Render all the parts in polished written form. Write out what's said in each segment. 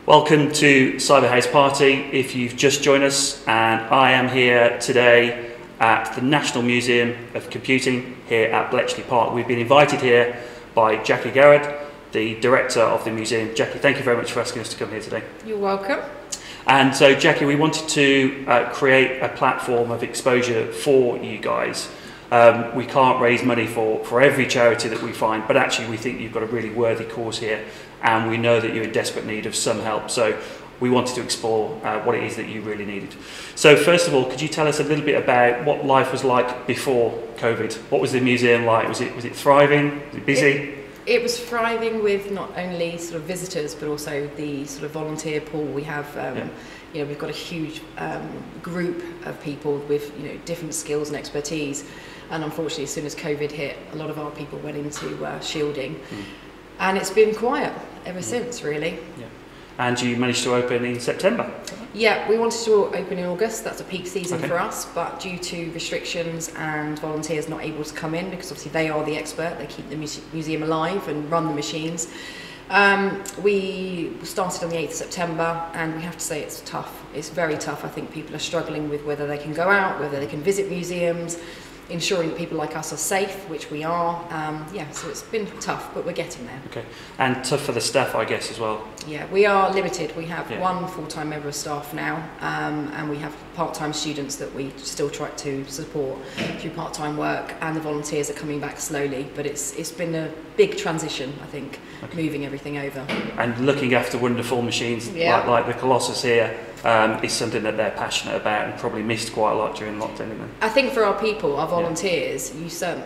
Welcome to Cyber House Party. If you've just joined us, and I am here today at the National Museum of Computing here at Bletchley Park. We've been invited here by Jackie Garrett, the director of the museum. Jackie, thank you very much for asking us to come here today. You're welcome. And so, Jackie, we wanted to create a platform of exposure for you guys. We can't raise money for every charity that we find, but actually we think you've got a really worthy cause here, and we know that you're in desperate need of some help. So we wanted to explore what it is that you really needed. So first of all, could you tell us a little bit about what life was like before COVID? What was the museum like? Was it thriving? Was it busy? It was thriving with not only sort of visitors, but also the sort of volunteer pool. We have, we've got a huge group of people with different skills and expertise. And unfortunately, as soon as COVID hit, a lot of our people went into shielding, and it's been quiet ever since, really. Yeah. And you managed to open in September? Yeah, we wanted to open in August. That's a peak season for us, but due to restrictions and volunteers not able to come in, because obviously they are the expert, they keep the museum alive and run the machines. We started on the 8th of September, and we have to say it's tough. It's very tough. I think people are struggling with whether they can go out, whether they can visit museums, ensuring that people like us are safe, which we are. So it's been tough, but we're getting there. Okay, and tough for the staff, I guess, as well. Yeah, we are limited. We have one full-time member of staff now, and we have part-time students that we still try to support through part-time work, and the volunteers are coming back slowly, but it's been a big transition, I think, moving everything over. And looking after wonderful machines like the Colossus here is something that they're passionate about and probably missed quite a lot during lockdown, isn't it? I think for our people, our volunteers,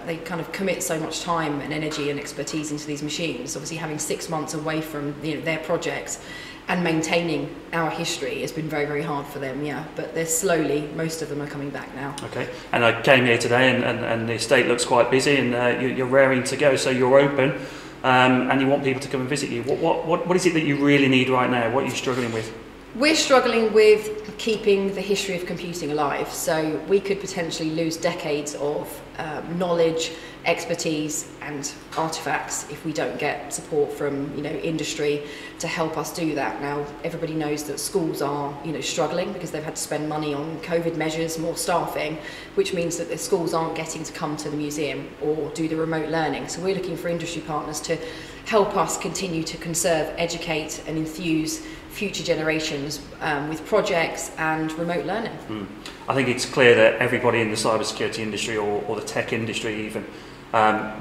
they kind of commit so much time and energy and expertise into these machines. Obviously, having 6 months away from their projects and maintaining our history has been very, very hard for them. But they're slowly, most of them are coming back now. Okay, and I came here today, and the estate looks quite busy, and you're raring to go. So you're open, and you want people to come and visit you. What is it that you really need right now? What are you struggling with? We're struggling with keeping the history of computing alive, so we could potentially lose decades of knowledge, expertise and artifacts if we don't get support from industry to help us do that. Now everybody knows that schools are struggling because they've had to spend money on COVID measures, more staffing, which means that the schools aren't getting to come to the museum or do the remote learning. So we're looking for industry partners to help us continue to conserve, educate and enthuse future generations with projects and remote learning. I think it's clear that everybody in the cybersecurity industry or the tech industry even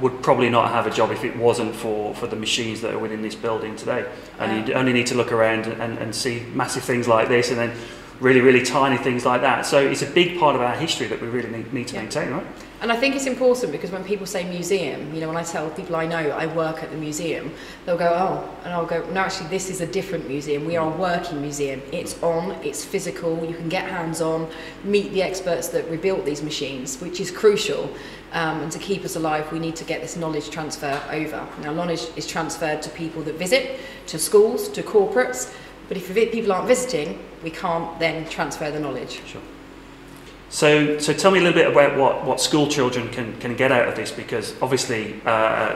would probably not have a job if it wasn't for the machines that are within this building today. And you only need to look around and see massive things like this, and then really, really tiny things like that. So it's a big part of our history that we really need to maintain, right? And I think it's important because when people say museum, when I tell people I know I work at the museum, they'll go, oh, and I'll go, no, actually this is a different museum. We are a working museum. It's on, it's physical, you can get hands-on, meet the experts that rebuilt these machines, which is crucial. And to keep us alive, we need to get this knowledge transfer over. Now, knowledge is transferred to people that visit, to schools, to corporates, but if people aren't visiting, we can't then transfer the knowledge. Sure. So tell me a little bit about what school children can get out of this, because obviously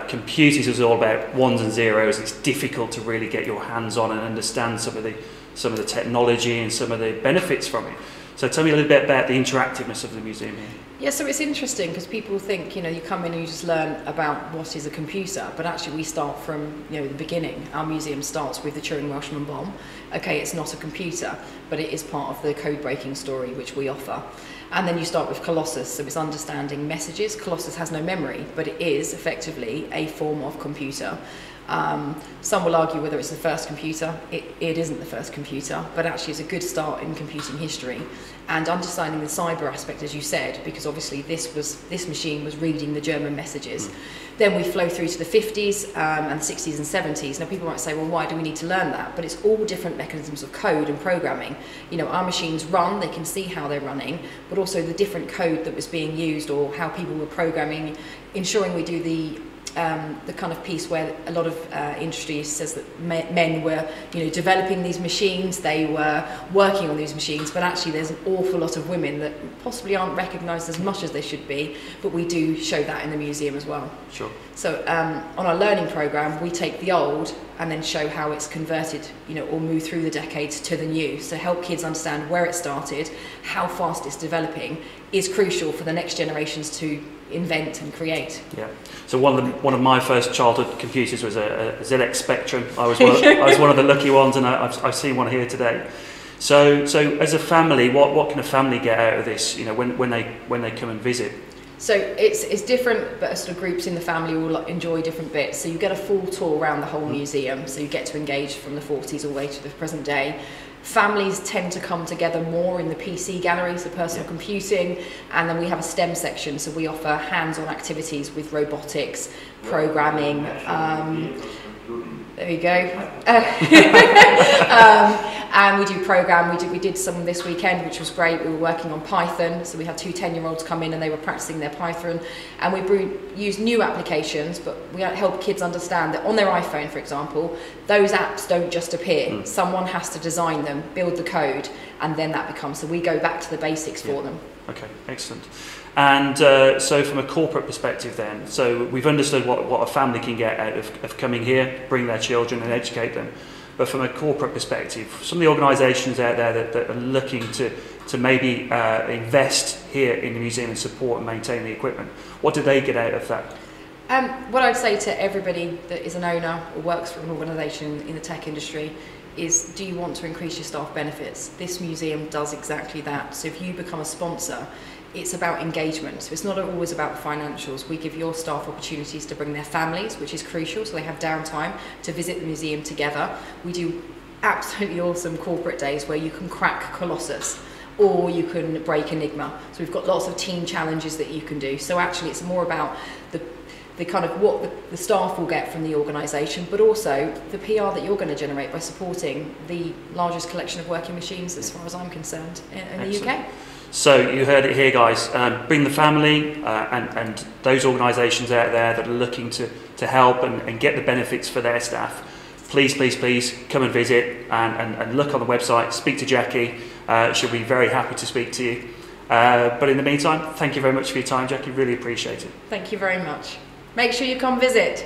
computers is all about ones and zeros. It's difficult to really get your hands on and understand some of the technology and some of the benefits from it. So tell me a little bit about the interactiveness of the museum here. Yeah, so it's interesting because people think, you come in and you just learn about what is a computer, but actually we start from, the beginning. Our museum starts with the Turing-Welshman bomb. Okay, it's not a computer, but it is part of the code-breaking story which we offer. And then you start with Colossus, so it's understanding messages. Colossus has no memory, but it is effectively a form of computer. Some will argue whether it's the first computer. It isn't the first computer, but actually it's a good start in computing history. And understanding the cyber aspect, as you said, because obviously this machine was reading the German messages. Then we flow through to the 50s and 60s and 70s. Now people might say, well, why do we need to learn that? But it's all different mechanisms of code and programming. Our machines run, they can see how they're running, but also the different code that was being used or how people were programming, ensuring we do the the kind of piece where a lot of industry says that men were, developing these machines, they were working on these machines, but actually there's an awful lot of women that possibly aren't recognised as much as they should be, but we do show that in the museum as well. Sure. So on our learning programme, we take the old and then show how it's converted, or moved through the decades to the new. So help kids understand where it started, how fast it's developing is crucial for the next generations to invent and create. Yeah. So one of my first childhood computers was a ZX Spectrum. I was one of the lucky ones, and I've seen one here today. So as a family, what can a family get out of this? When they come and visit. So it's different, but sort of groups in the family will enjoy different bits. So you get a full tour around the whole museum. So you get to engage from the 40s all the way to the present day. Families tend to come together more in the PC gallery, so personal computing, and then we have a STEM section, so we offer hands-on activities with robotics, programming, there you go, and we do program. We did some this weekend, which was great. We were working on Python, so we had 2 10-year-olds come in and they were practicing their Python, and we use new applications, but we help kids understand that on their iPhone, for example, those apps don't just appear. Someone has to design them, build the code, and then that becomes, so we go back to the basics for them. Okay, excellent. And so from a corporate perspective then, so we've understood what a family can get out of coming here, bring their children and educate them. But from a corporate perspective, some of the organisations out there that are looking to maybe invest here in the museum and support and maintain the equipment, what do they get out of that? What I'd say to everybody that is an owner or works for an organisation in the tech industry is, do you want to increase your staff benefits? This museum does exactly that. So if you become a sponsor, it's about engagement. So it's not always about the financials. We give your staff opportunities to bring their families, which is crucial, so they have downtime to visit the museum together. We do absolutely awesome corporate days where you can crack Colossus or you can break Enigma. So we've got lots of team challenges that you can do. So actually it's more about the kind of what the staff will get from the organisation, but also the PR that you're going to generate by supporting the largest collection of working machines, as far as I'm concerned, in the UK. So you heard it here, guys. Bring the family and those organisations out there that are looking to help and get the benefits for their staff. Please, please, please come and visit and look on the website, speak to Jackie. She'll be very happy to speak to you. But in the meantime, thank you very much for your time, Jackie. Really appreciate it. Thank you very much. Make sure you come visit.